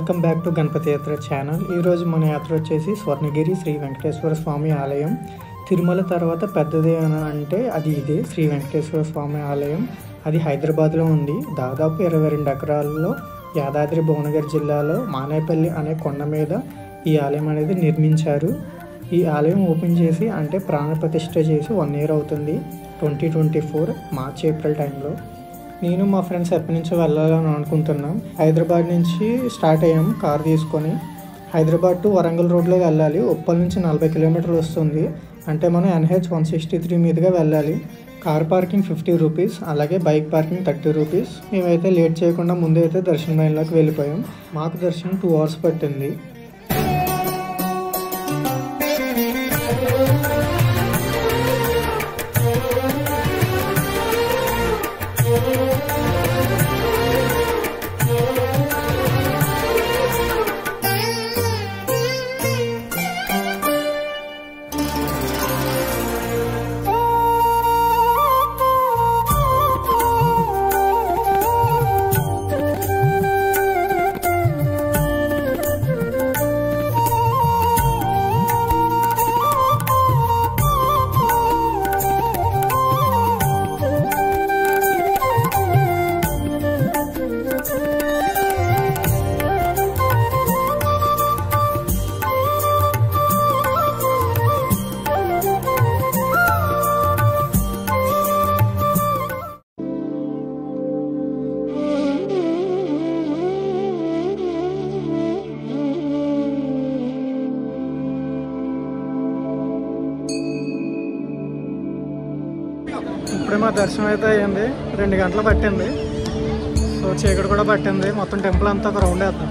Welcome back to Ganapati యాత్ర channel. ఈరోజు మన యాత్ర వచ్చేసి స్వర్ణగిరి శ్రీ వెంకటేశ్వర స్వామి ఆలయం. తిరుమల తర్వాత పెద్దది అంటే అది ఇదే శ్రీ వెంకటేశ్వర స్వామి ఆలయం. అది హైదరాబాద్లో ఉంది. దాదాపు 22 ఎకరాల్లో యాదాద్రి భువనగిరి జిల్లాలో మానేపల్లి అనే కొండ మీద ఈ ఆలయం అనేది నిర్మించారు. ఈ ఆలయం ఓపెన్ చేసి అంటే ప్రాణప్రతిష్ఠ చేసి 1 year అవుతుంది. 2024 మార్చ్ ఏప్రిల్ టైంలో. నేను మా ఫ్రెండ్స్ ఎప్పటి నుంచో వెళ్ళాలని అనుకుంటున్నాం. హైదరాబాద్ నుంచి స్టార్ట్ అయ్యాం కార్ తీసుకొని. హైదరాబాద్ టు వరంగల్ రోడ్లో వెళ్ళాలి. ఉప్పల్ నుంచి 40 కిలోమీటర్లు వస్తుంది. అంటే మనం NH 163 మీదుగా వెళ్ళాలి. కార్ పార్కింగ్ 50 రూపీస్, అలాగే బైక్ పార్కింగ్ 30 రూపీస్. మేమైతే లేట్ చేయకుండా ముందే అయితే దర్శన లైన్లోకి వెళ్ళిపోయాం. మాకు దర్శనం 2 hours పట్టింది. ఇప్పుడే మా దర్శనం అయితే అయ్యింది. 2 గంటలు పట్టింది. సో చీకటి కూడా పట్టింది. మొత్తం టెంపుల్ అంతా ఒక రౌండ్ వేద్దాం.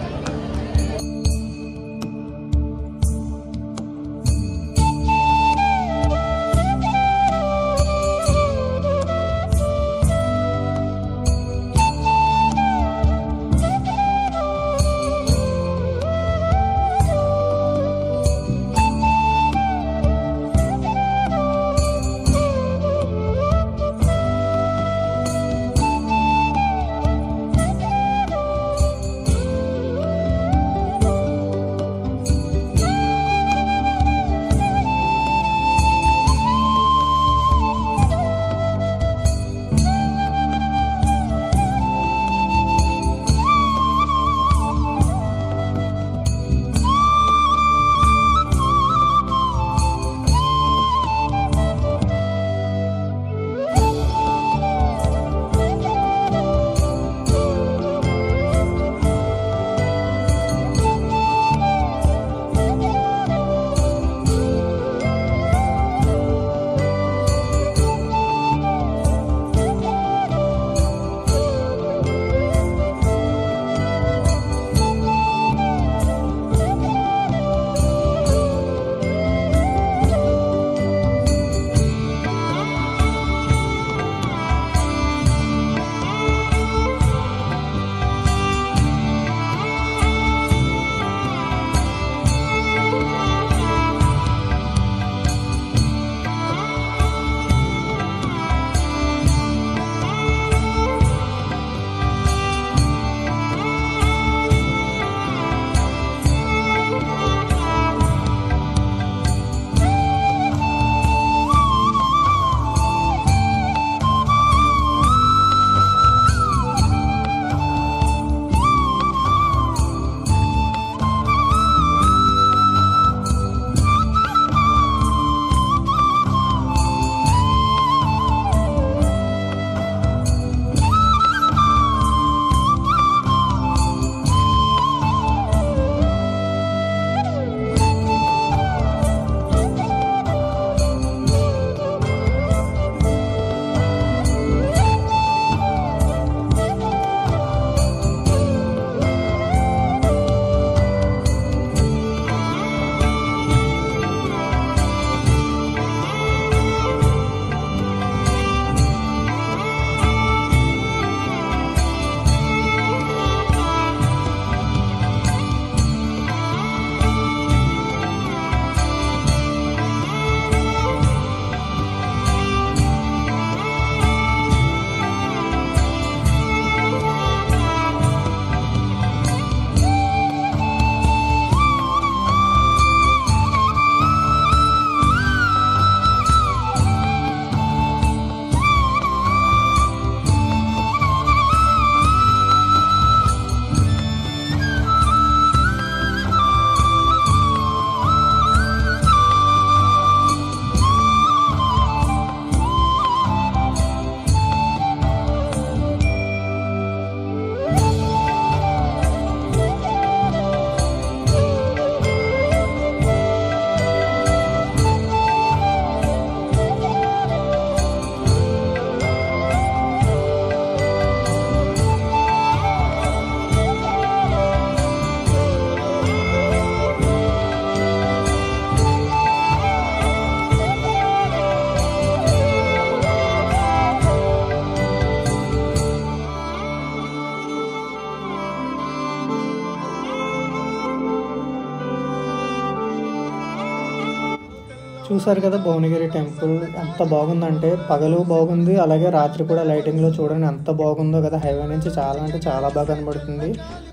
చూసారు కదా భువనగిరి టెంపుల్ ఎంత బాగుందంటే పగలు బాగుంది, అలాగే రాత్రి కూడా లైటింగ్లో చూడండి ఎంత బాగుందో కదా. హైవే నుంచి చాలా అంటే చాలా బాగా కనబడుతుంది.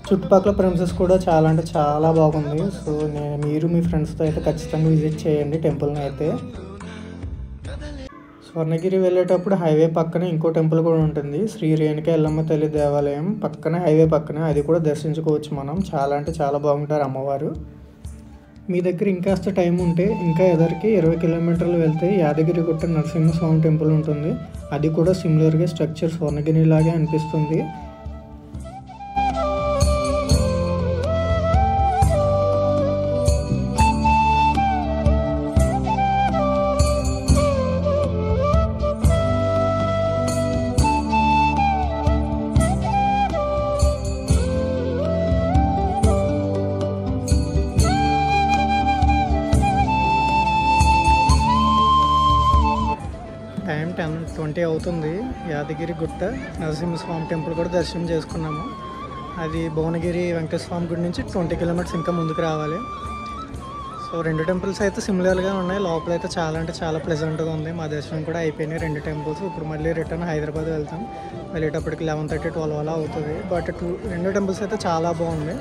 చుట్టుపక్కల ప్రెమిసెస్ కూడా చాలా అంటే చాలా బాగుంది. సో మీరు మీ ఫ్రెండ్స్తో అయితే ఖచ్చితంగా విజిట్ చేయండి టెంపుల్ని అయితే. స్వర్ణగిరి వెళ్ళేటప్పుడు హైవే పక్కనే ఇంకో టెంపుల్ కూడా ఉంటుంది, శ్రీ రేణుక ఎల్లమ్మ తల్లి దేవాలయం పక్కనే, హైవే పక్కనే. అది కూడా దర్శించుకోవచ్చు మనం. చాలా అంటే చాలా బాగుంటారు అమ్మవారు. మీ దగ్గర ఇంకాస్త టైం ఉంటే ఇంకా ఎదరికి 20 కిలోమీటర్లు వెళ్తే యాదగిరిగుట్ట నరసింహస్వామి టెంపుల్ ఉంటుంది. అది కూడా సిమిలర్గా స్ట్రక్చర్ స్వర్ణగిరి లాగే అనిపిస్తుంది. టైం 10:20 అవుతుంది. యాదగిరిగుట్ట నరసింహస్వామి టెంపుల్ కూడా దర్శనం చేసుకున్నాము. అది భువనగిరి వెంకటేశ్వర స్వామి గుడి నుంచి 20 కిలోమీటర్స్ ఇంకా ముందుకు రావాలి. సో 2 టెంపుల్స్ అయితే సిమిలర్గా ఉన్నాయి. లోపల అయితే చాలా అంటే చాలా ప్లెజెంట్గా ఉంది. మా దర్శనం కూడా అయిపోయినాయి 2 టెంపుల్స్. ఇప్పుడు మళ్ళీ రిటర్న్ హైదరాబాద్ వెళ్తాం. వెళ్ళేటప్పటికి 11:30-12 అలా అవుతుంది. బట్ 2 టెంపుల్స్ అయితే చాలా బాగుంది.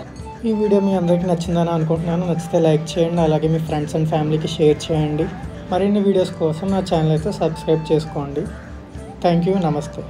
ఈ వీడియో మీ అందరికీ నచ్చిందని అనుకుంటున్నాను. నచ్చితే లైక్ చేయండి, అలాగే మీ ఫ్రెండ్స్ అండ్ ఫ్యామిలీకి షేర్ చేయండి. మరిన్ని వీడియోస్ కోసం నా ఛానల్ అయితే సబ్స్క్రైబ్ చేసుకోండి. Thank you. నమస్తే.